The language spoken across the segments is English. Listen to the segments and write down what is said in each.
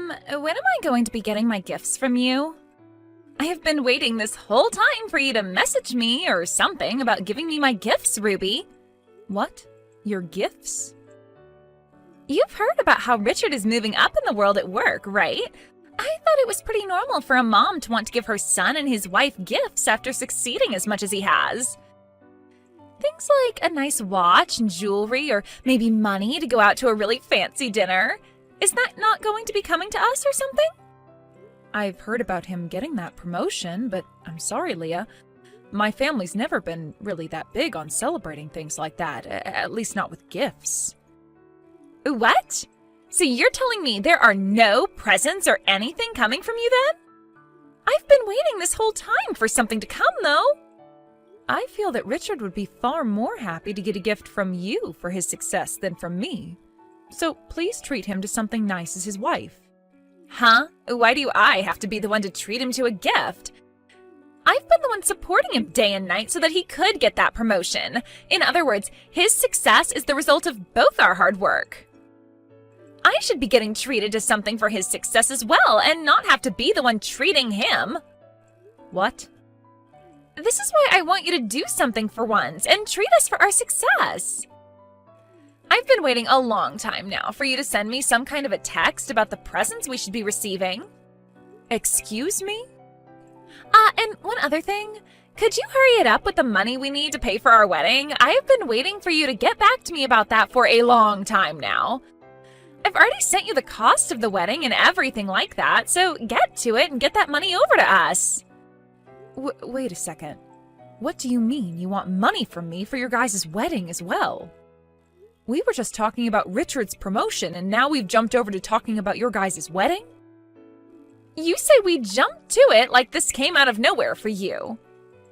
When am I going to be getting my gifts from you? I have been waiting this whole time for you to message me or something about giving me my gifts, Ruby. What? Your gifts? You've heard about how Richard is moving up in the world at work, right? I thought it was pretty normal for a mom to want to give her son and his wife gifts after succeeding as much as he has. Things like a nice watch and jewelry, or maybe money to go out to a really fancy dinner. Is that not going to be coming to us or something? I've heard about him getting that promotion, but I'm sorry, Leah. My family's never been really that big on celebrating things like that, at least not with gifts. What? So you're telling me there are no presents or anything coming from you then? I've been waiting this whole time for something to come, though. I feel that Richard would be far more happy to get a gift from you for his success than from me. So please treat him to something nice as his wife. Huh? Why do I have to be the one to treat him to a gift? I've been the one supporting him day and night so that he could get that promotion. In other words, his success is the result of both our hard work. I should be getting treated to something for his success as well, and not have to be the one treating him. What? This is why I want you to do something for once, and treat us for our success. I've been waiting a long time now for you to send me some kind of a text about the presents we should be receiving. Excuse me? And one other thing. Could you hurry it up with the money we need to pay for our wedding? I have been waiting for you to get back to me about that for a long time now. I've already sent you the cost of the wedding and everything like that, so get to it and get that money over to us. Wait a second. What do you mean you want money from me for your guys' wedding as well? We were just talking about Richard's promotion, and now we've jumped over to talking about your guys' wedding? You say we jumped to it like this came out of nowhere for you.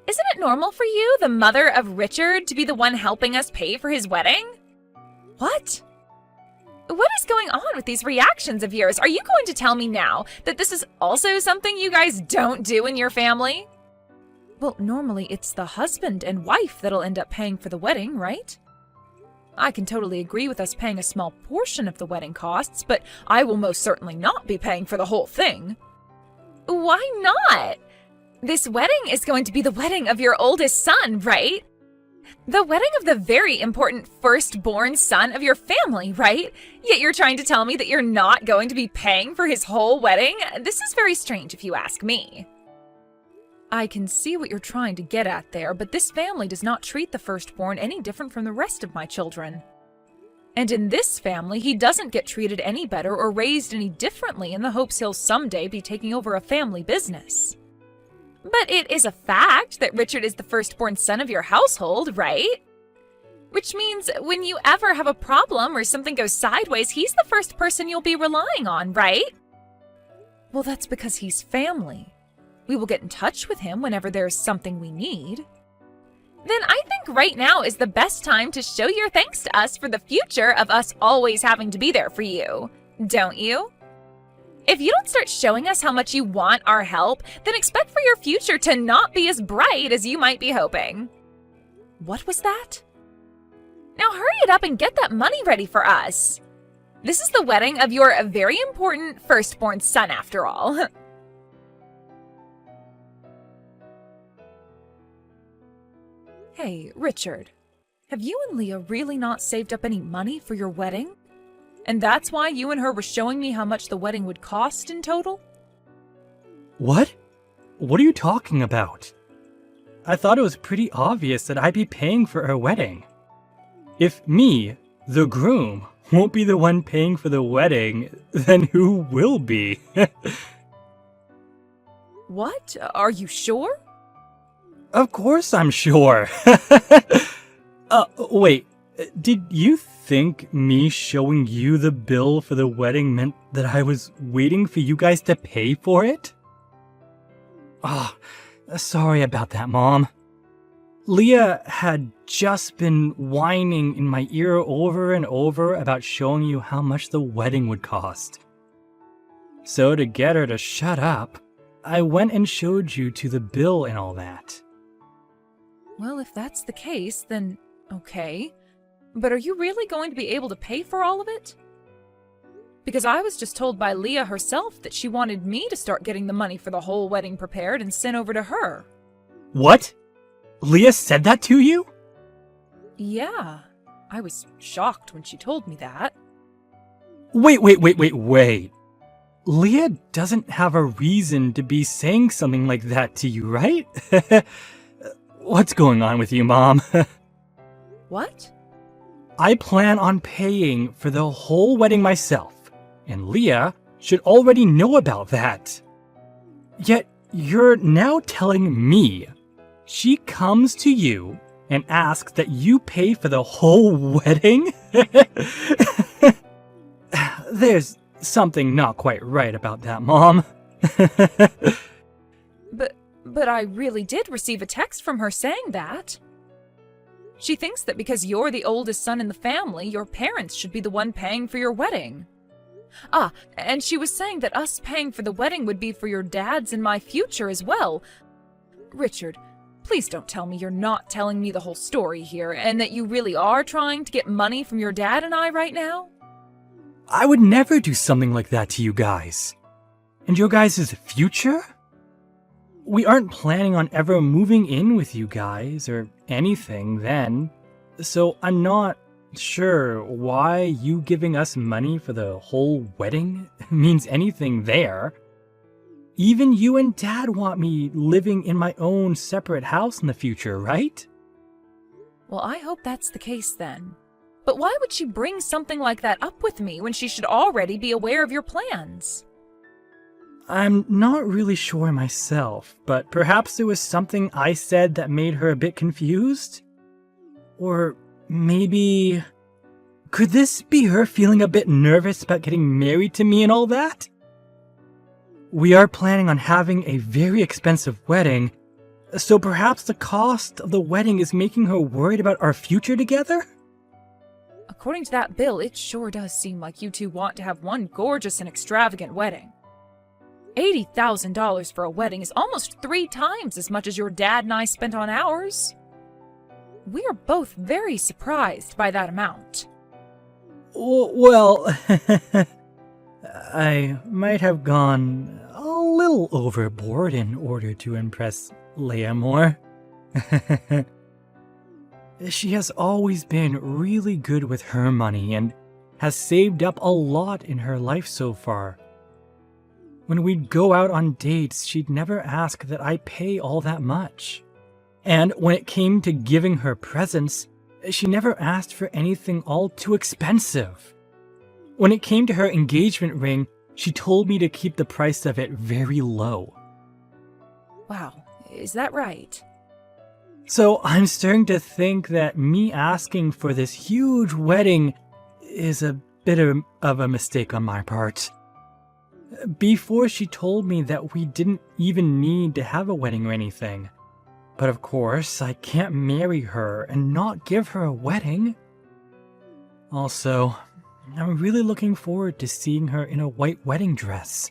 Isn't it normal for you, the mother of Richard, to be the one helping us pay for his wedding? What? What is going on with these reactions of yours? Are you going to tell me now that this is also something you guys don't do in your family? Well, normally it's the husband and wife that'll end up paying for the wedding, right? I can totally agree with us paying a small portion of the wedding costs, but I will most certainly not be paying for the whole thing. Why not? This wedding is going to be the wedding of your oldest son, right? The wedding of the very important firstborn son of your family, right? Yet you're trying to tell me that you're not going to be paying for his whole wedding? This is very strange if you ask me. I can see what you're trying to get at there, but this family does not treat the firstborn any different from the rest of my children. And in this family, he doesn't get treated any better or raised any differently in the hopes he'll someday be taking over a family business. But it is a fact that Richard is the firstborn son of your household, right? Which means when you ever have a problem or something goes sideways, he's the first person you'll be relying on, right? Well, that's because he's family. We will get in touch with him whenever there's something we need. Then I think right now is the best time to show your thanks to us for the future of us always having to be there for you, don't you? If you don't start showing us how much you want our help, then expect for your future to not be as bright as you might be hoping. What was that? Now hurry it up and get that money ready for us. This is the wedding of your very important firstborn son, after all. Hey, Richard, have you and Leah really not saved up any money for your wedding? And that's why you and her were showing me how much the wedding would cost in total? What? What are you talking about? I thought it was pretty obvious that I'd be paying for our wedding. If me, the groom, won't be the one paying for the wedding, then who will be? What? Are you sure? Of course I'm sure. Wait, did you think me showing you the bill for the wedding meant that I was waiting for you guys to pay for it? Oh, sorry about that, Mom. Leah had just been whining in my ear over and over about showing you how much the wedding would cost. So to get her to shut up, I went and showed you to the bill and all that. Well, if that's the case, then okay. But are you really going to be able to pay for all of it? Because I was just told by Leah herself that she wanted me to start getting the money for the whole wedding prepared and sent over to her. What? Leah said that to you? Yeah, I was shocked when she told me that. Wait. Leah doesn't have a reason to be saying something like that to you, right? What's going on with you, Mom? What? I plan on paying for the whole wedding myself, and Leah should already know about that. Yet you're now telling me she comes to you and asks that you pay for the whole wedding? There's something not quite right about that, Mom. But I really did receive a text from her saying that. She thinks that because you're the oldest son in the family, your parents should be the one paying for your wedding. Ah, and she was saying that us paying for the wedding would be for your dad's and my future as well. Richard, please don't tell me you're not telling me the whole story here, and that you really are trying to get money from your dad and I right now? I would never do something like that to you guys. And your guys' future? We aren't planning on ever moving in with you guys or anything then, so I'm not sure why you giving us money for the whole wedding means anything there. Even you and Dad want me living in my own separate house in the future, right? Well, I hope that's the case then. But why would she bring something like that up with me when she should already be aware of your plans? I'm not really sure myself, but perhaps there was something I said that made her a bit confused? Or maybe... could this be her feeling a bit nervous about getting married to me and all that? We are planning on having a very expensive wedding, so perhaps the cost of the wedding is making her worried about our future together? According to that bill, it sure does seem like you two want to have one gorgeous and extravagant wedding. $80,000 for a wedding is almost 3 times as much as your dad and I spent on ours. We are both very surprised by that amount. Well, I might have gone a little overboard in order to impress Leia more. She has always been really good with her money and has saved up a lot in her life so far. When we'd go out on dates, she'd never ask that I pay all that much. And when it came to giving her presents, she never asked for anything all too expensive. When it came to her engagement ring, she told me to keep the price of it very low. Wow, is that right? So I'm starting to think that me asking for this huge wedding is a bit of a mistake on my part. Before, she told me that we didn't even need to have a wedding or anything. But of course, I can't marry her and not give her a wedding. Also, I'm really looking forward to seeing her in a white wedding dress.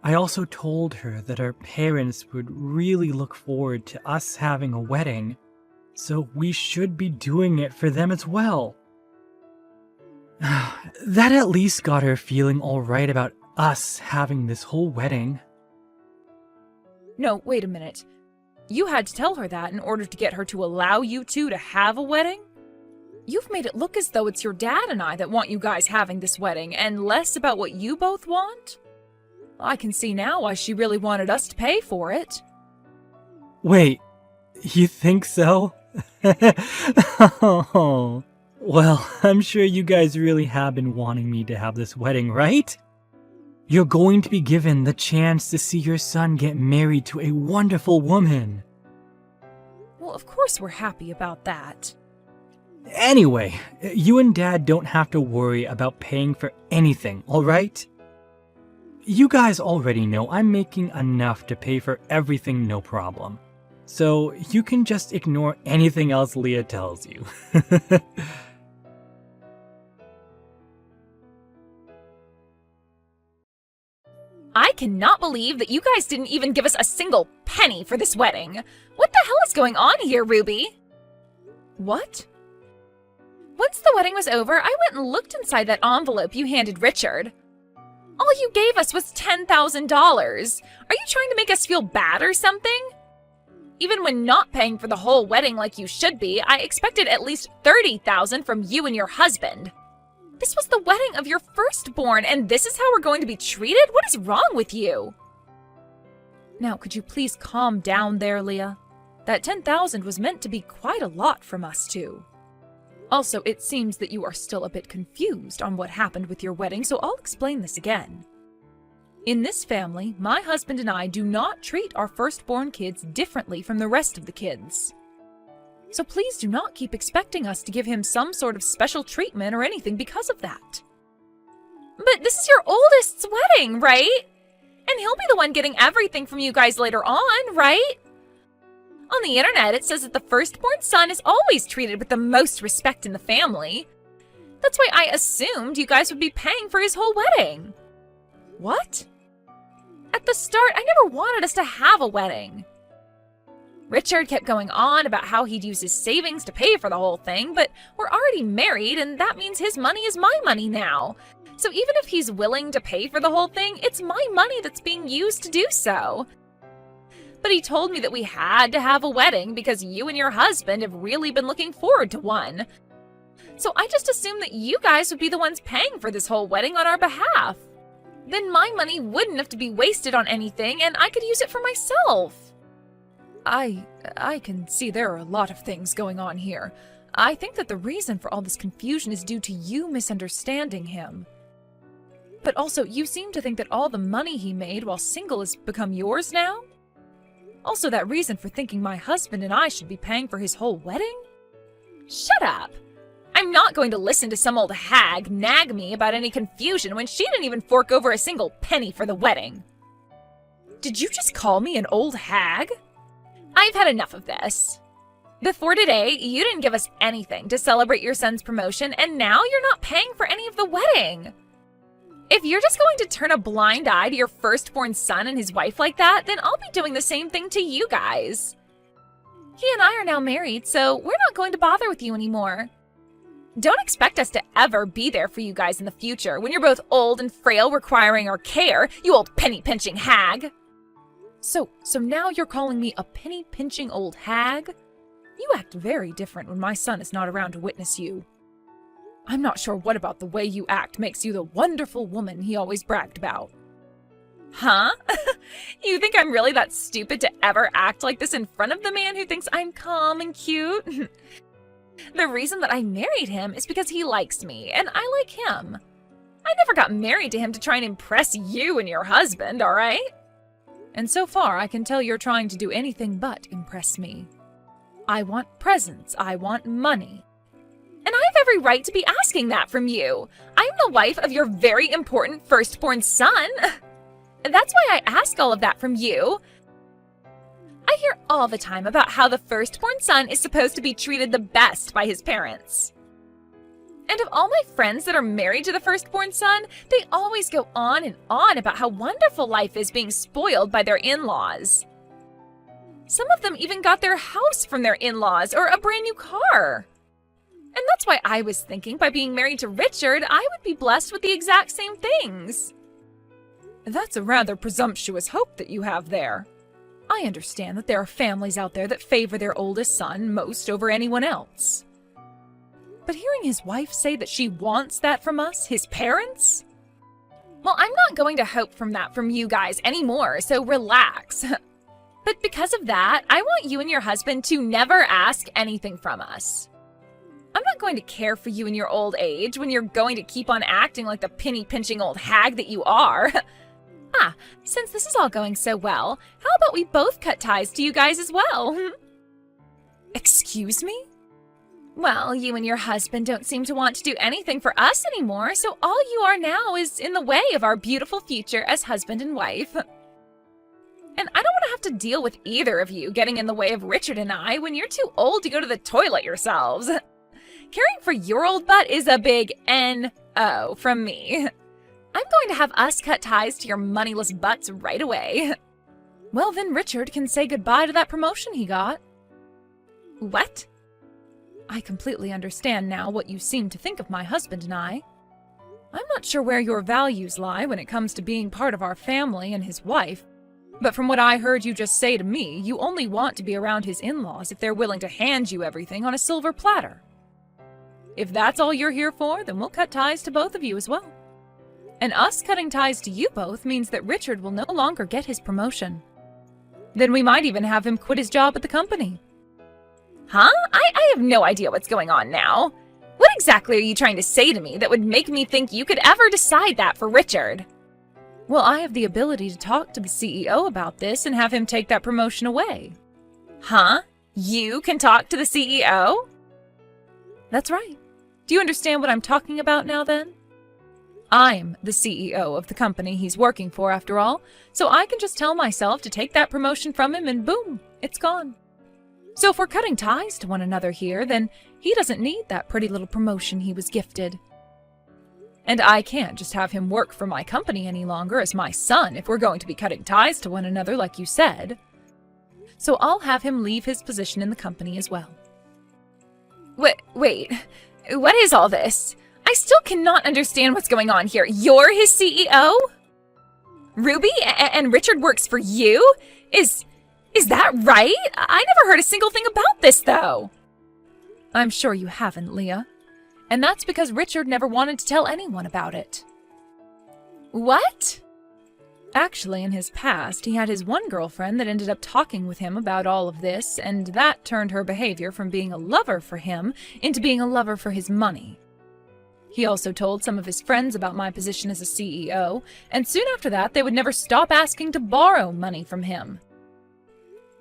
I also told her that our parents would really look forward to us having a wedding, so we should be doing it for them as well. That at least got her feeling alright about us having this whole wedding. No, wait a minute. You had to tell her that in order to get her to allow you two to have a wedding? You've made it look as though it's your dad and I that want you guys having this wedding, and less about what you both want? I can see now why she really wanted us to pay for it. Wait, you think so? Oh. Well, I'm sure you guys really have been wanting me to have this wedding, right? You're going to be given the chance to see your son get married to a wonderful woman. Well, of course we're happy about that. Anyway, you and Dad don't have to worry about paying for anything, alright? You guys already know I'm making enough to pay for everything, no problem. So you can just ignore anything else Leah tells you. I cannot believe that you guys didn't even give us a single penny for this wedding. What the hell is going on here, Ruby? What? Once the wedding was over, I went and looked inside that envelope you handed Richard. All you gave us was $10,000. Are you trying to make us feel bad or something? Even when not paying for the whole wedding like you should be, I expected at least $30,000 from you and your husband. This was the wedding of your firstborn, and this is how we're going to be treated? What is wrong with you? Now, could you please calm down there, Leah? That $10,000 was meant to be quite a lot from us two. Also, it seems that you are still a bit confused on what happened with your wedding, so I'll explain this again. In this family, my husband and I do not treat our firstborn kids differently from the rest of the kids. So please do not keep expecting us to give him some sort of special treatment or anything because of that. But this is your oldest's wedding, right? And he'll be the one getting everything from you guys later on, right? On the internet, it says that the firstborn son is always treated with the most respect in the family. That's why I assumed you guys would be paying for his whole wedding. What? At the start, I never wanted us to have a wedding. Richard kept going on about how he'd use his savings to pay for the whole thing, but we're already married, and that means his money is my money now. So even if he's willing to pay for the whole thing, it's my money that's being used to do so. But he told me that we had to have a wedding because you and your husband have really been looking forward to one. So I just assumed that you guys would be the ones paying for this whole wedding on our behalf. Then my money wouldn't have to be wasted on anything, and I could use it for myself. I can see there are a lot of things going on here. I think that the reason for all this confusion is due to you misunderstanding him. But also, you seem to think that all the money he made while single has become yours now? Also, that reason for thinking my husband and I should be paying for his whole wedding? Shut up! I'm not going to listen to some old hag nag me about any confusion when she didn't even fork over a single penny for the wedding. Did you just call me an old hag? I've had enough of this. Before today, you didn't give us anything to celebrate your son's promotion, and now you're not paying for any of the wedding. If you're just going to turn a blind eye to your firstborn son and his wife like that, then I'll be doing the same thing to you guys. He and I are now married, so we're not going to bother with you anymore. Don't expect us to ever be there for you guys in the future when you're both old and frail requiring our care, you old penny-pinching hag. So now you're calling me a penny-pinching old hag? You act very different when my son is not around to witness you. I'm not sure what about the way you act makes you the wonderful woman he always bragged about. Huh? You think I'm really that stupid to ever act like this in front of the man who thinks I'm calm and cute? The reason that I married him is because he likes me, and I like him. I never got married to him to try and impress you and your husband, all right? And so far, I can tell you're trying to do anything but impress me. I want presents. I want money. And I have every right to be asking that from you. I'm the wife of your very important firstborn son. That's why I ask all of that from you. I hear all the time about how the firstborn son is supposed to be treated the best by his parents. And of all my friends that are married to the firstborn son, they always go on and on about how wonderful life is being spoiled by their in-laws. Some of them even got their house from their in-laws or a brand new car. And that's why I was thinking by being married to Richard, I would be blessed with the exact same things. That's a rather presumptuous hope that you have there. I understand that there are families out there that favor their oldest son most over anyone else. But hearing his wife say that she wants that from us, his parents? Well, I'm not going to hope from that from you guys anymore, so relax. But because of that, I want you and your husband to never ask anything from us. I'm not going to care for you in your old age when you're going to keep on acting like the penny-pinching old hag that you are. Since this is all going so well, how about we both cut ties to you guys as well? Excuse me? Well, you and your husband don't seem to want to do anything for us anymore, so all you are now is in the way of our beautiful future as husband and wife. And I don't want to have to deal with either of you getting in the way of Richard and I when you're too old to go to the toilet yourselves. Caring for your old butt is a big N-O from me. I'm going to have us cut ties to your moneyless butts right away. Well, then Richard can say goodbye to that promotion he got. What? I completely understand now what you seem to think of my husband and I. I'm not sure where your values lie when it comes to being part of our family and his wife, but from what I heard you just say to me, you only want to be around his in-laws if they're willing to hand you everything on a silver platter. If that's all you're here for, then we'll cut ties to both of you as well. And us cutting ties to you both means that Richard will no longer get his promotion. Then we might even have him quit his job at the company. Huh? I have no idea what's going on now. What exactly are you trying to say to me that would make me think you could ever decide that for Richard? Well, I have the ability to talk to the CEO about this and have him take that promotion away. Huh? You can talk to the CEO? That's right. Do you understand what I'm talking about now then? I'm the CEO of the company he's working for after all, so I can just tell myself to take that promotion from him and boom, it's gone. So if we're cutting ties to one another here, then he doesn't need that pretty little promotion he was gifted. And I can't just have him work for my company any longer as my son if we're going to be cutting ties to one another like you said. So I'll have him leave his position in the company as well. Wait, what is all this? I still cannot understand what's going on here. You're his CEO? Ruby? And Richard works for you? Is that right? I never heard a single thing about this, though. I'm sure you haven't, Leah. And that's because Richard never wanted to tell anyone about it. What? Actually, in his past, he had his one girlfriend that ended up talking with him about all of this, and that turned her behavior from being a lover for him into being a lover for his money. He also told some of his friends about my position as a CEO, and soon after that, they would never stop asking to borrow money from him.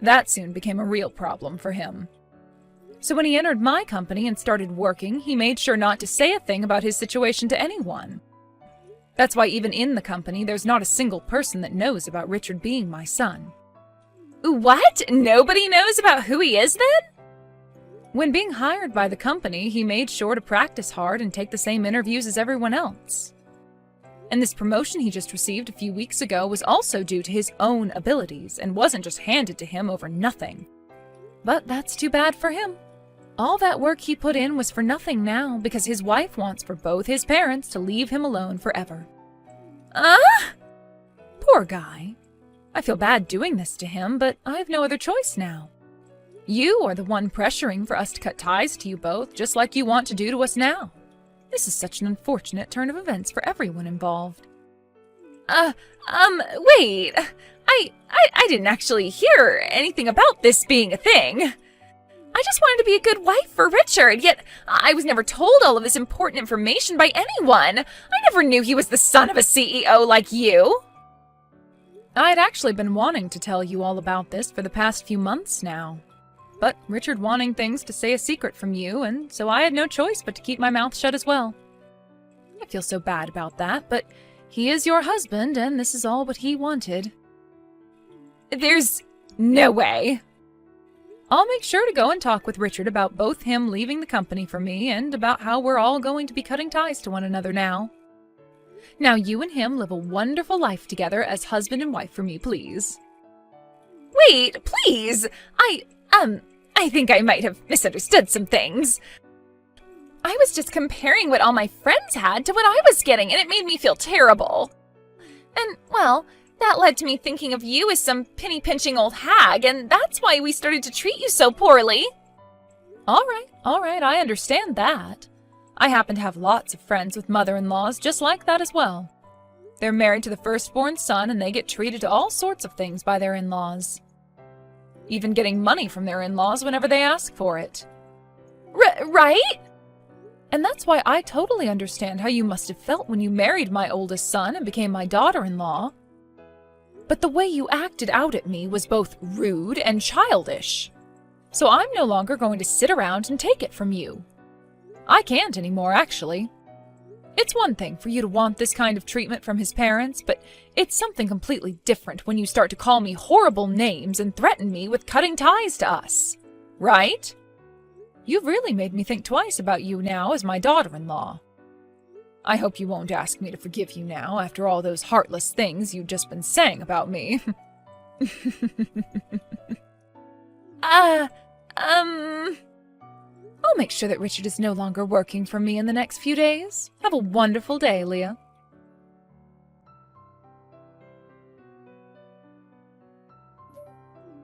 That soon became a real problem for him. So when he entered my company and started working, he made sure not to say a thing about his situation to anyone. That's why even in the company, there's not a single person that knows about Richard being my son. What? Nobody knows about who he is then? When being hired by the company, he made sure to practice hard and take the same interviews as everyone else. And this promotion he just received a few weeks ago was also due to his own abilities and wasn't just handed to him over nothing. But that's too bad for him. All that work he put in was for nothing now because his wife wants for both his parents to leave him alone forever. Poor guy. I feel bad doing this to him, but I have no other choice now. You are the one pressuring for us to cut ties to you both, just like you want to do to us now. This is such an unfortunate turn of events for everyone involved. Wait. I didn't actually hear anything about this being a thing. I just wanted to be a good wife for Richard, yet I was never told all of this important information by anyone. I never knew he was the son of a CEO like you. I'd actually been wanting to tell you all about this for the past few months now. But Richard wanting things to stay a secret from you, and so I had no choice but to keep my mouth shut as well. I feel so bad about that, but he is your husband, and this is all what he wanted. There's no way. I'll make sure to go and talk with Richard about both him leaving the company for me and about how we're all going to be cutting ties to one another now. Now you and him live a wonderful life together as husband and wife for me, please. Wait, please! I think I might have misunderstood some things. I was just comparing what all my friends had to what I was getting, and it made me feel terrible. And, well, that led to me thinking of you as some penny-pinching old hag, and that's why we started to treat you so poorly. All right, I understand that. I happen to have lots of friends with mother-in-laws just like that as well. They're married to the firstborn son, and they get treated to all sorts of things by their in-laws. Even getting money from their in-laws whenever they ask for it. Right? And that's why I totally understand how you must have felt when you married my oldest son and became my daughter-in-law. But the way you acted out at me was both rude and childish. So I'm no longer going to sit around and take it from you. I can't anymore, actually. It's one thing for you to want this kind of treatment from his parents, but it's something completely different when you start to call me horrible names and threaten me with cutting ties to us. Right? You've really made me think twice about you now as my daughter-in-law. I hope you won't ask me to forgive you now after all those heartless things you've just been saying about me. I'll make sure that Richard is no longer working for me in the next few days. Have a wonderful day, Leah.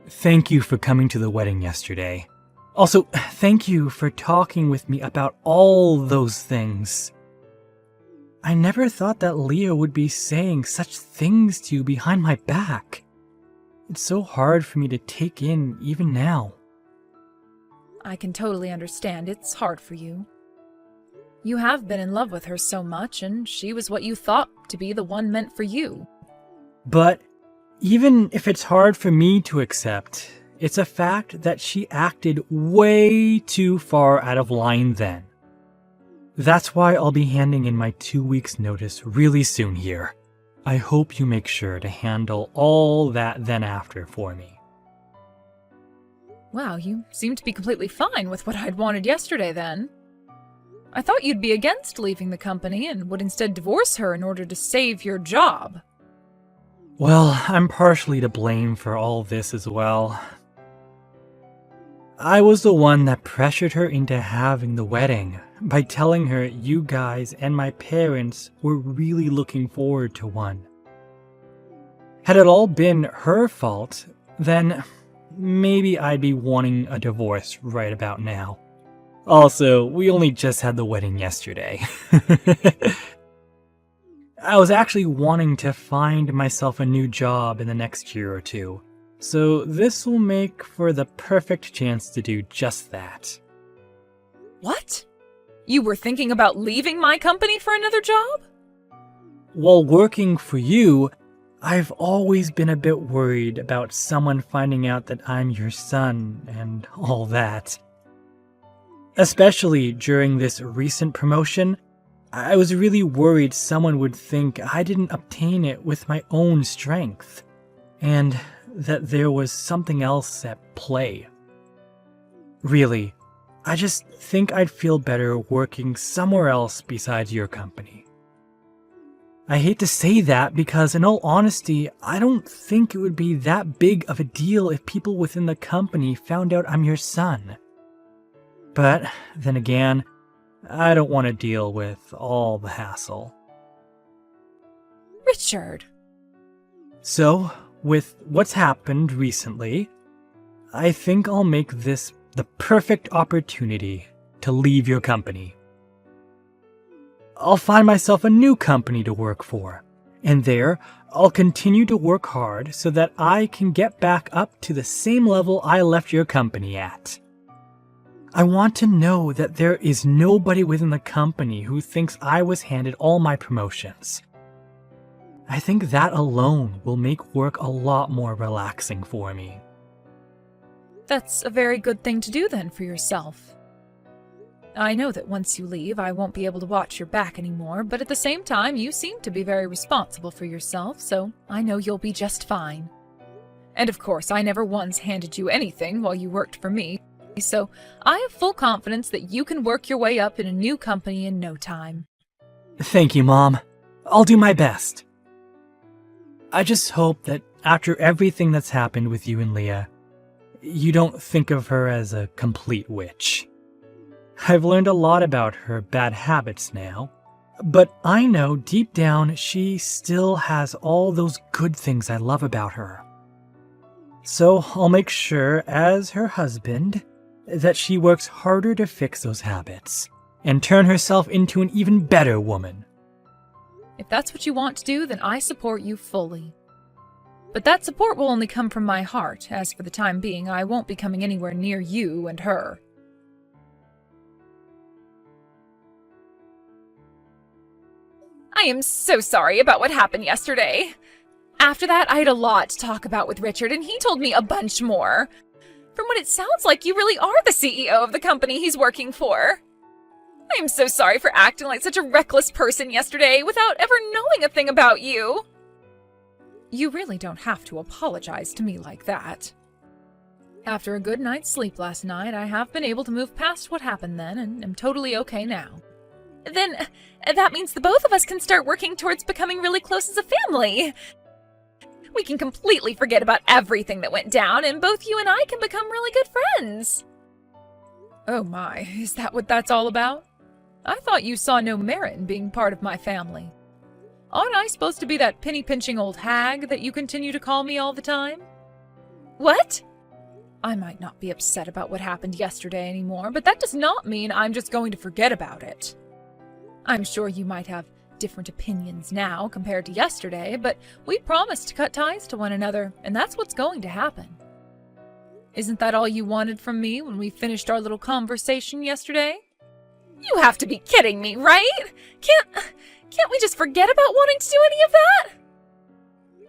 Thank you for coming to the wedding yesterday. Also, thank you for talking with me about all those things. I never thought that Leah would be saying such things to you behind my back. It's so hard for me to take in even now. I can totally understand it's hard for you. You have been in love with her so much, and she was what you thought to be the one meant for you. But even if it's hard for me to accept, it's a fact that she acted way too far out of line then. That's why I'll be handing in my 2 weeks notice really soon here. I hope you make sure to handle all that then after for me. Wow, you seem to be completely fine with what I'd wanted yesterday then. I thought you'd be against leaving the company and would instead divorce her in order to save your job. Well, I'm partially to blame for all this as well. I was the one that pressured her into having the wedding by telling her you guys and my parents were really looking forward to one. Had it all been her fault, then maybe I'd be wanting a divorce right about now. Also, we only just had the wedding yesterday. I was actually wanting to find myself a new job in the next year or two, so this will make for the perfect chance to do just that. What? You were thinking about leaving my company for another job? While working for you, I've always been a bit worried about someone finding out that I'm your son and all that. Especially during this recent promotion, I was really worried someone would think I didn't obtain it with my own strength, and that there was something else at play. Really, I just think I'd feel better working somewhere else besides your company. I hate to say that because, in all honesty, I don't think it would be that big of a deal if people within the company found out I'm your son. But then again, I don't want to deal with all the hassle. Richard! So, with what's happened recently, I think I'll make this the perfect opportunity to leave your company. I'll find myself a new company to work for, and there I'll continue to work hard so that I can get back up to the same level I left your company at. I want to know that there is nobody within the company who thinks I was handed all my promotions. I think that alone will make work a lot more relaxing for me. That's a very good thing to do then for yourself. I know that once you leave, I won't be able to watch your back anymore, but at the same time, you seem to be very responsible for yourself, so I know you'll be just fine. And of course, I never once handed you anything while you worked for me, so I have full confidence that you can work your way up in a new company in no time. Thank you, Mom. I'll do my best. I just hope that after everything that's happened with you and Leah, you don't think of her as a complete witch. I've learned a lot about her bad habits now, but I know deep down she still has all those good things I love about her. So I'll make sure, as her husband, that she works harder to fix those habits and turn herself into an even better woman. If that's what you want to do, then I support you fully. But that support will only come from my heart, as for the time being, I won't be coming anywhere near you and her. I am so sorry about what happened yesterday. After that, I had a lot to talk about with Richard, and he told me a bunch more. From what it sounds like, you really are the CEO of the company he's working for. I am so sorry for acting like such a reckless person yesterday without ever knowing a thing about you. You really don't have to apologize to me like that. After a good night's sleep last night, I have been able to move past what happened then and am totally okay now. Then that means the both of us can start working towards becoming really close as a family. We can completely forget about everything that went down, and both you and I can become really good friends. Oh my, is that what that's all about? I thought you saw no merit in being part of my family. Aren't I supposed to be that penny-pinching old hag that you continue to call me all the time? What? I might not be upset about what happened yesterday anymore, but that does not mean I'm just going to forget about it. I'm sure you might have different opinions now compared to yesterday, but we promised to cut ties to one another, and that's what's going to happen. Isn't that all you wanted from me when we finished our little conversation yesterday? You have to be kidding me, right? Can't we just forget about wanting to do any of that?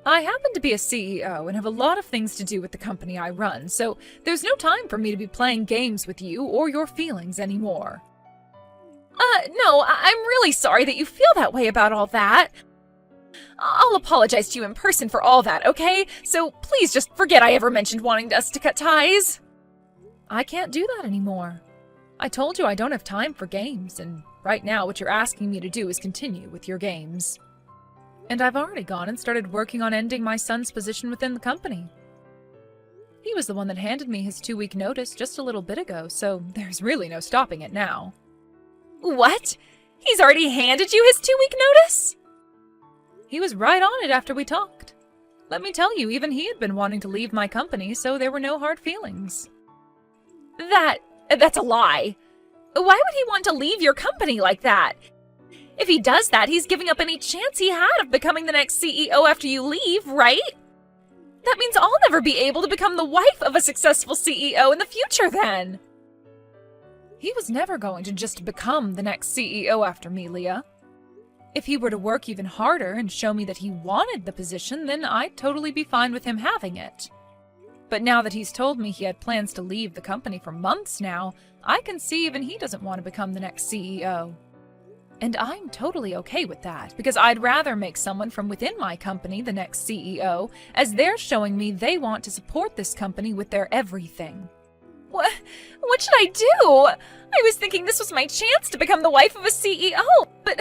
I happen to be a CEO and have a lot of things to do with the company I run, so there's no time for me to be playing games with you or your feelings anymore. No, I'm really sorry that you feel that way about all that. I'll apologize to you in person for all that, okay? So please just forget I ever mentioned wanting us to cut ties. I can't do that anymore. I told you I don't have time for games, and right now what you're asking me to do is continue with your games. And I've already gone and started working on ending my son's position within the company. He was the one that handed me his 2-week notice just a little bit ago, so there's really no stopping it now. What? He's already handed you his 2-week notice? He was right on it after we talked. Let me tell you, even he had been wanting to leave my company, so there were no hard feelings. That's a lie. Why would he want to leave your company like that? If he does that, he's giving up any chance he had of becoming the next CEO after you leave, right? That means I'll never be able to become the wife of a successful CEO in the future then. He was never going to just become the next CEO after me, Leah. If he were to work even harder and show me that he wanted the position, then I'd totally be fine with him having it. But now that he's told me he had plans to leave the company for months now, I can see even he doesn't want to become the next CEO. And I'm totally okay with that, because I'd rather make someone from within my company the next CEO, as they're showing me they want to support this company with their everything. What should I do? I was thinking this was my chance to become the wife of a CEO, but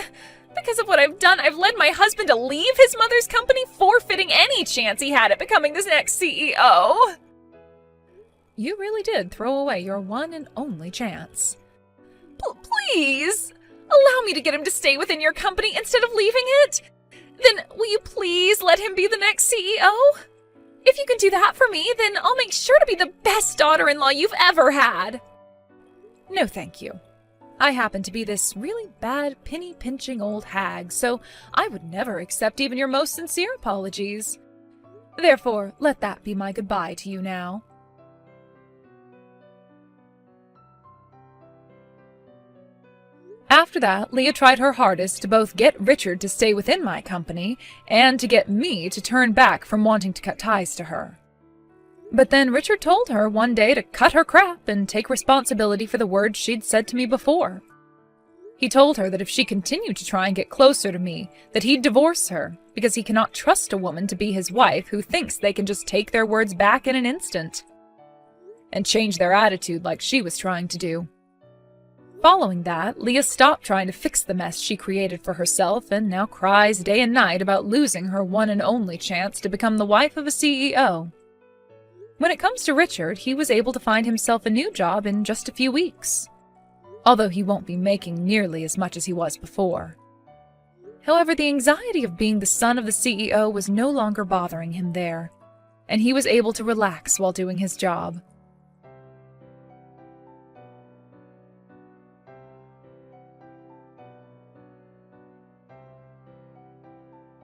because of what I've done, I've led my husband to leave his mother's company, forfeiting any chance he had at becoming this next CEO. You really did throw away your one and only chance. Please, allow me to get him to stay within your company instead of leaving it. Then will you please let him be the next CEO? If you can do that for me, then I'll make sure to be the best daughter-in-law you've ever had. No, thank you. I happen to be this really bad, penny-pinching old hag, so I would never accept even your most sincere apologies. Therefore, let that be my goodbye to you now. After that, Leah tried her hardest to both get Richard to stay within my company and to get me to turn back from wanting to cut ties to her. But then Richard told her one day to cut her crap and take responsibility for the words she'd said to me before. He told her that if she continued to try and get closer to me, that he'd divorce her, because he cannot trust a woman to be his wife who thinks they can just take their words back in an instant and change their attitude like she was trying to do. Following that, Leah stopped trying to fix the mess she created for herself and now cries day and night about losing her one and only chance to become the wife of a CEO. When it comes to Richard, he was able to find himself a new job in just a few weeks, although he won't be making nearly as much as he was before. However, the anxiety of being the son of the CEO was no longer bothering him there, and he was able to relax while doing his job.